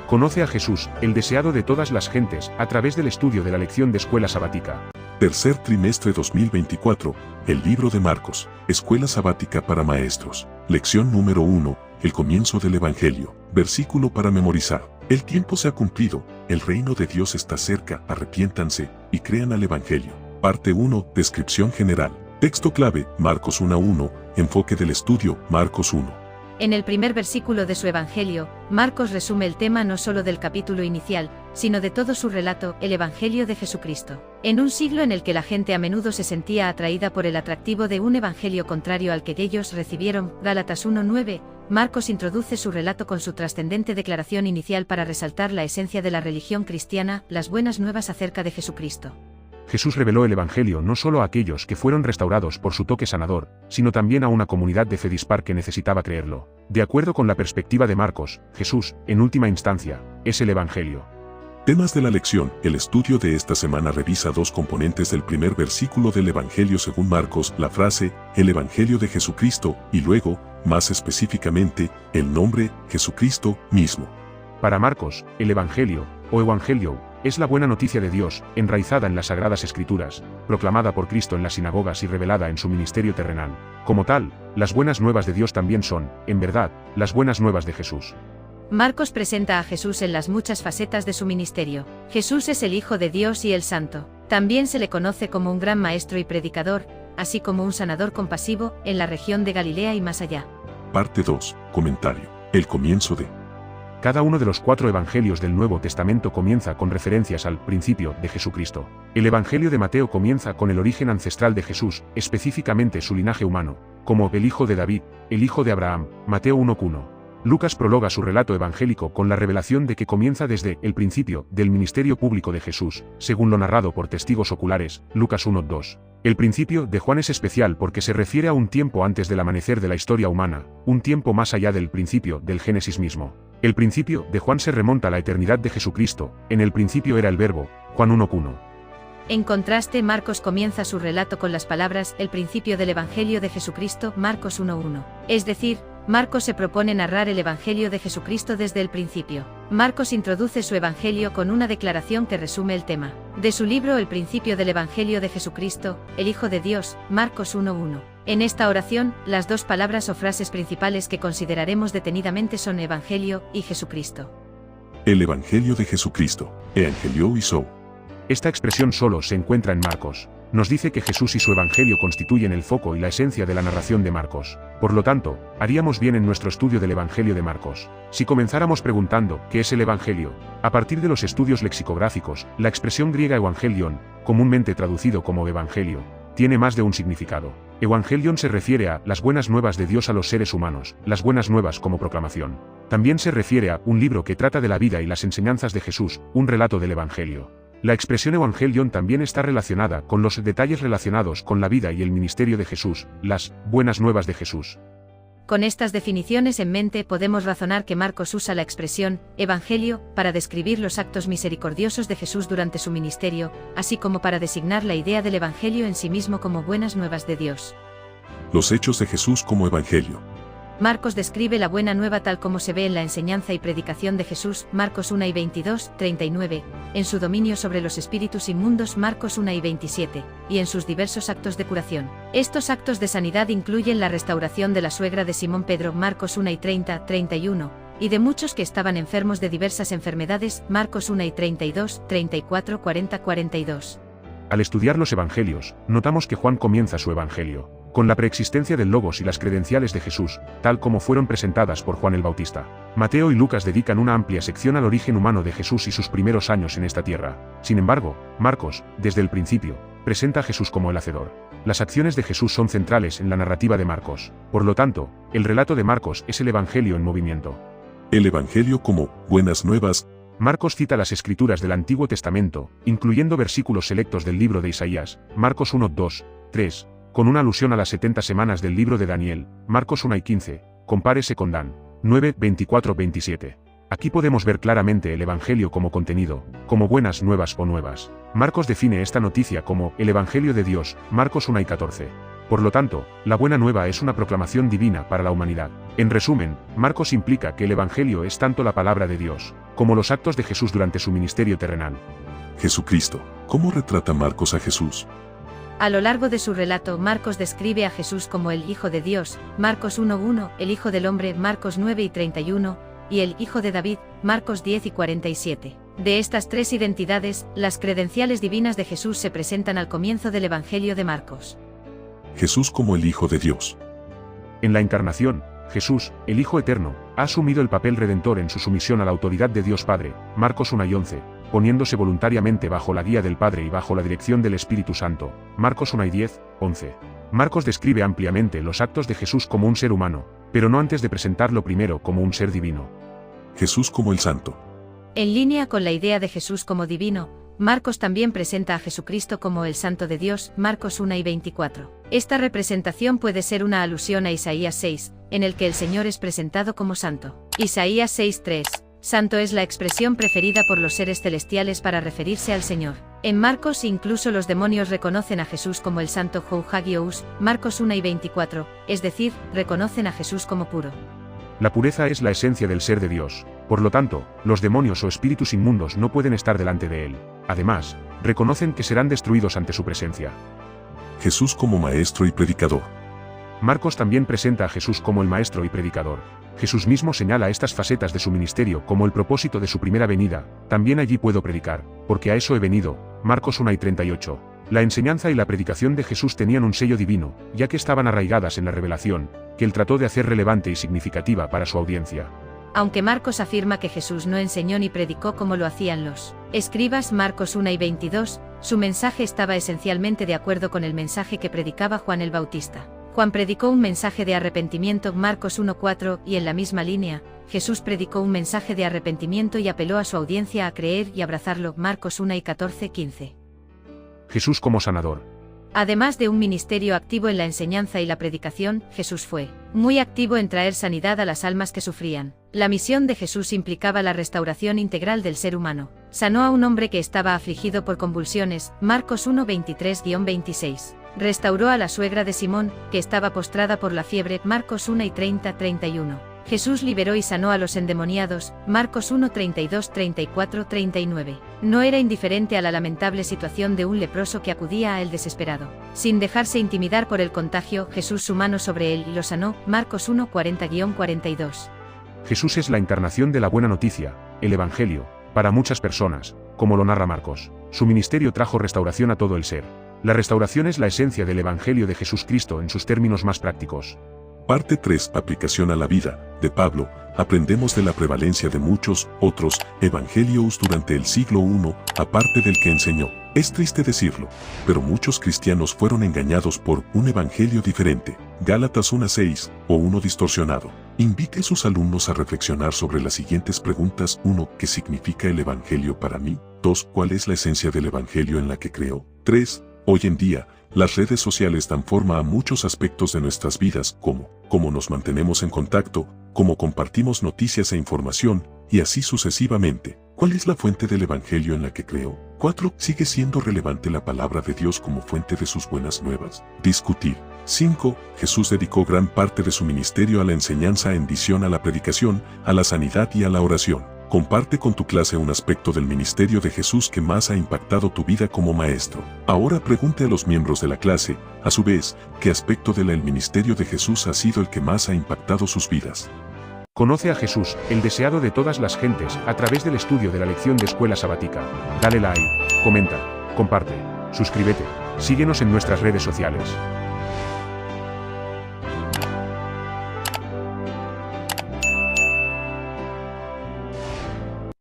Conoce a Jesús, el deseado de todas las gentes, a través del estudio de la lección de Escuela Sabática. Tercer trimestre 2024, el libro de Marcos, Escuela Sabática para Maestros. Lección número 1, el comienzo del Evangelio. Versículo para memorizar. El tiempo se ha cumplido, el reino de Dios está cerca, arrepiéntanse, y crean al Evangelio. Parte 1, descripción general. Texto clave, Marcos 1:1, enfoque del estudio, Marcos 1. En el primer versículo de su Evangelio, Marcos resume el tema no solo del capítulo inicial, sino de todo su relato, el Evangelio de Jesucristo. En un siglo en el que la gente a menudo se sentía atraída por el atractivo de un evangelio contrario al que ellos recibieron, Gálatas 1:9, Marcos introduce su relato con su trascendente declaración inicial para resaltar la esencia de la religión cristiana, las buenas nuevas acerca de Jesucristo. Jesús reveló el Evangelio no solo a aquellos que fueron restaurados por su toque sanador, sino también a una comunidad de fe dispar que necesitaba creerlo. De acuerdo con la perspectiva de Marcos, Jesús, en última instancia, es el Evangelio. Temas de la lección. El estudio de esta semana revisa dos componentes del primer versículo del Evangelio según Marcos, la frase, el Evangelio de Jesucristo, y luego, más específicamente, el nombre, Jesucristo mismo. Para Marcos, el Evangelio, o Evangelio, es la buena noticia de Dios, enraizada en las Sagradas Escrituras, proclamada por Cristo en las sinagogas y revelada en su ministerio terrenal. Como tal, las buenas nuevas de Dios también son, en verdad, las buenas nuevas de Jesús. Marcos presenta a Jesús en las muchas facetas de su ministerio. Jesús es el Hijo de Dios y el Santo. También se le conoce como un gran maestro y predicador, así como un sanador compasivo, en la región de Galilea y más allá. Parte 2, comentario. El comienzo de... Cada uno de los 4 evangelios del Nuevo Testamento comienza con referencias al principio de Jesucristo. El Evangelio de Mateo comienza con el origen ancestral de Jesús, específicamente su linaje humano, como el hijo de David, el hijo de Abraham, Mateo 1:1. Lucas prologa su relato evangélico con la revelación de que comienza desde el principio del ministerio público de Jesús, según lo narrado por testigos oculares, Lucas 1:2. El principio de Juan es especial porque se refiere a un tiempo antes del amanecer de la historia humana, un tiempo más allá del principio del Génesis mismo. El principio de Juan se remonta a la eternidad de Jesucristo, en el principio era el Verbo, Juan 1:1. En contraste, Marcos comienza su relato con las palabras, el principio del Evangelio de Jesucristo, Marcos 1:1. Es decir, Marcos se propone narrar el Evangelio de Jesucristo desde el principio. Marcos introduce su Evangelio con una declaración que resume el tema de su libro El principio del Evangelio de Jesucristo, el Hijo de Dios, Marcos 1:1. En esta oración, las dos palabras o frases principales que consideraremos detenidamente son Evangelio y Jesucristo. El Evangelio de Jesucristo, Evangelio y Sou. Esta expresión solo se encuentra en Marcos. Nos dice que Jesús y su Evangelio constituyen el foco y la esencia de la narración de Marcos. Por lo tanto, haríamos bien en nuestro estudio del Evangelio de Marcos si comenzáramos preguntando, ¿qué es el Evangelio? A partir de los estudios lexicográficos, la expresión griega evangelion, comúnmente traducido como Evangelio, tiene más de un significado. Evangelion se refiere a las buenas nuevas de Dios a los seres humanos, las buenas nuevas como proclamación. También se refiere a un libro que trata de la vida y las enseñanzas de Jesús, un relato del Evangelio. La expresión Evangelion también está relacionada con los detalles relacionados con la vida y el ministerio de Jesús, las buenas nuevas de Jesús. Con estas definiciones en mente podemos razonar que Marcos usa la expresión Evangelio para describir los actos misericordiosos de Jesús durante su ministerio, así como para designar la idea del Evangelio en sí mismo como buenas nuevas de Dios. Los hechos de Jesús como Evangelio. Marcos describe la buena nueva tal como se ve en la enseñanza y predicación de Jesús, Marcos 1:22, 39, en su dominio sobre los espíritus inmundos, Marcos 1:27, y en sus diversos actos de curación. Estos actos de sanidad incluyen la restauración de la suegra de Simón Pedro, Marcos 1:30, 31, y de muchos que estaban enfermos de diversas enfermedades, Marcos 1:32, 34, 40, 42. Al estudiar los evangelios, notamos que Juan comienza su evangelio con la preexistencia del Logos y las credenciales de Jesús, tal como fueron presentadas por Juan el Bautista. Mateo y Lucas dedican una amplia sección al origen humano de Jesús y sus primeros años en esta tierra. Sin embargo, Marcos, desde el principio, presenta a Jesús como el Hacedor. Las acciones de Jesús son centrales en la narrativa de Marcos. Por lo tanto, el relato de Marcos es el Evangelio en movimiento. El Evangelio como buenas nuevas. Marcos cita las escrituras del Antiguo Testamento, incluyendo versículos selectos del libro de Isaías, Marcos 1, 2, 3, con una alusión a las 70 semanas del libro de Daniel, Marcos 1:15, compárese con Dan 9, 24, 27. Aquí podemos ver claramente el Evangelio como contenido, como buenas nuevas o nuevas. Marcos define esta noticia como el Evangelio de Dios, Marcos 1:14. Por lo tanto, la buena nueva es una proclamación divina para la humanidad. En resumen, Marcos implica que el Evangelio es tanto la palabra de Dios, como los actos de Jesús durante su ministerio terrenal. Jesucristo. ¿Cómo retrata Marcos a Jesús? A lo largo de su relato, Marcos describe a Jesús como el Hijo de Dios, Marcos 1:1, el Hijo del Hombre, Marcos 9:31, y el Hijo de David, Marcos 10:47. De estas tres identidades, las credenciales divinas de Jesús se presentan al comienzo del Evangelio de Marcos. Jesús como el Hijo de Dios. En la encarnación, Jesús, el Hijo Eterno, ha asumido el papel redentor en su sumisión a la autoridad de Dios Padre, Marcos 1:11, poniéndose voluntariamente bajo la guía del Padre y bajo la dirección del Espíritu Santo, Marcos 1:10, 11. Marcos describe ampliamente los actos de Jesús como un ser humano, pero no antes de presentarlo primero como un ser divino. Jesús como el Santo. En línea con la idea de Jesús como divino, Marcos también presenta a Jesucristo como el Santo de Dios, Marcos 1:24. Esta representación puede ser una alusión a Isaías 6, en el que el Señor es presentado como santo. Isaías 6:3. Santo es la expresión preferida por los seres celestiales para referirse al Señor. En Marcos incluso los demonios reconocen a Jesús como el Santo Hagios, Marcos 1:24, es decir, reconocen a Jesús como puro. La pureza es la esencia del ser de Dios, por lo tanto, los demonios o espíritus inmundos no pueden estar delante de él. Además, reconocen que serán destruidos ante su presencia. Jesús como maestro y predicador. Marcos también presenta a Jesús como el maestro y predicador. Jesús mismo señala estas facetas de su ministerio como el propósito de su primera venida. También allí puedo predicar, porque a eso he venido, Marcos 1:38. La enseñanza y la predicación de Jesús tenían un sello divino, ya que estaban arraigadas en la revelación, que él trató de hacer relevante y significativa para su audiencia. Aunque Marcos afirma que Jesús no enseñó ni predicó como lo hacían los escribas, Marcos 1:22, su mensaje estaba esencialmente de acuerdo con el mensaje que predicaba Juan el Bautista. Juan predicó un mensaje de arrepentimiento, Marcos 1:4, y en la misma línea, Jesús predicó un mensaje de arrepentimiento y apeló a su audiencia a creer y abrazarlo, Marcos 1:14-15. Jesús como sanador. Además de un ministerio activo en la enseñanza y la predicación, Jesús fue muy activo en traer sanidad a las almas que sufrían. La misión de Jesús implicaba la restauración integral del ser humano. Sanó a un hombre que estaba afligido por convulsiones, Marcos 1:23-26. Restauró a la suegra de Simón, que estaba postrada por la fiebre, Marcos 1:30-31. Jesús liberó y sanó a los endemoniados, Marcos 1:32-34-39. No era indiferente a la lamentable situación de un leproso que acudía a él desesperado. Sin dejarse intimidar por el contagio, Jesús su mano sobre él y lo sanó, Marcos 1:40-42. Jesús es la encarnación de la buena noticia, el Evangelio, para muchas personas, como lo narra Marcos. Su ministerio trajo restauración a todo el ser. La restauración es la esencia del Evangelio de Jesucristo en sus términos más prácticos. Parte 3. Aplicación a la vida, de Pablo. Aprendemos de la prevalencia de muchos otros evangelios durante el siglo I, aparte del que enseñó. Es triste decirlo, pero muchos cristianos fueron engañados por un evangelio diferente, Gálatas 1:6, o uno distorsionado. Invite a sus alumnos a reflexionar sobre las siguientes preguntas. 1. ¿Qué significa el evangelio para mí? 2. ¿Cuál es la esencia del evangelio en la que creo? 3. Hoy en día, las redes sociales dan forma a muchos aspectos de nuestras vidas, como cómo nos mantenemos en contacto, cómo compartimos noticias e información, y así sucesivamente. ¿Cuál es la fuente del evangelio en la que creo? 4. ¿Sigue siendo relevante la palabra de Dios como fuente de sus buenas nuevas? Discutir. 5. Jesús dedicó gran parte de su ministerio a la enseñanza en adición a la predicación, a la sanidad y a la oración. Comparte con tu clase un aspecto del ministerio de Jesús que más ha impactado tu vida como maestro. Ahora pregunte a los miembros de la clase, a su vez, qué aspecto del ministerio de Jesús ha sido el que más ha impactado sus vidas. Conoce a Jesús, el deseado de todas las gentes, a través del estudio de la lección de Escuela Sabática. Dale like, comenta, comparte, suscríbete, síguenos en nuestras redes sociales.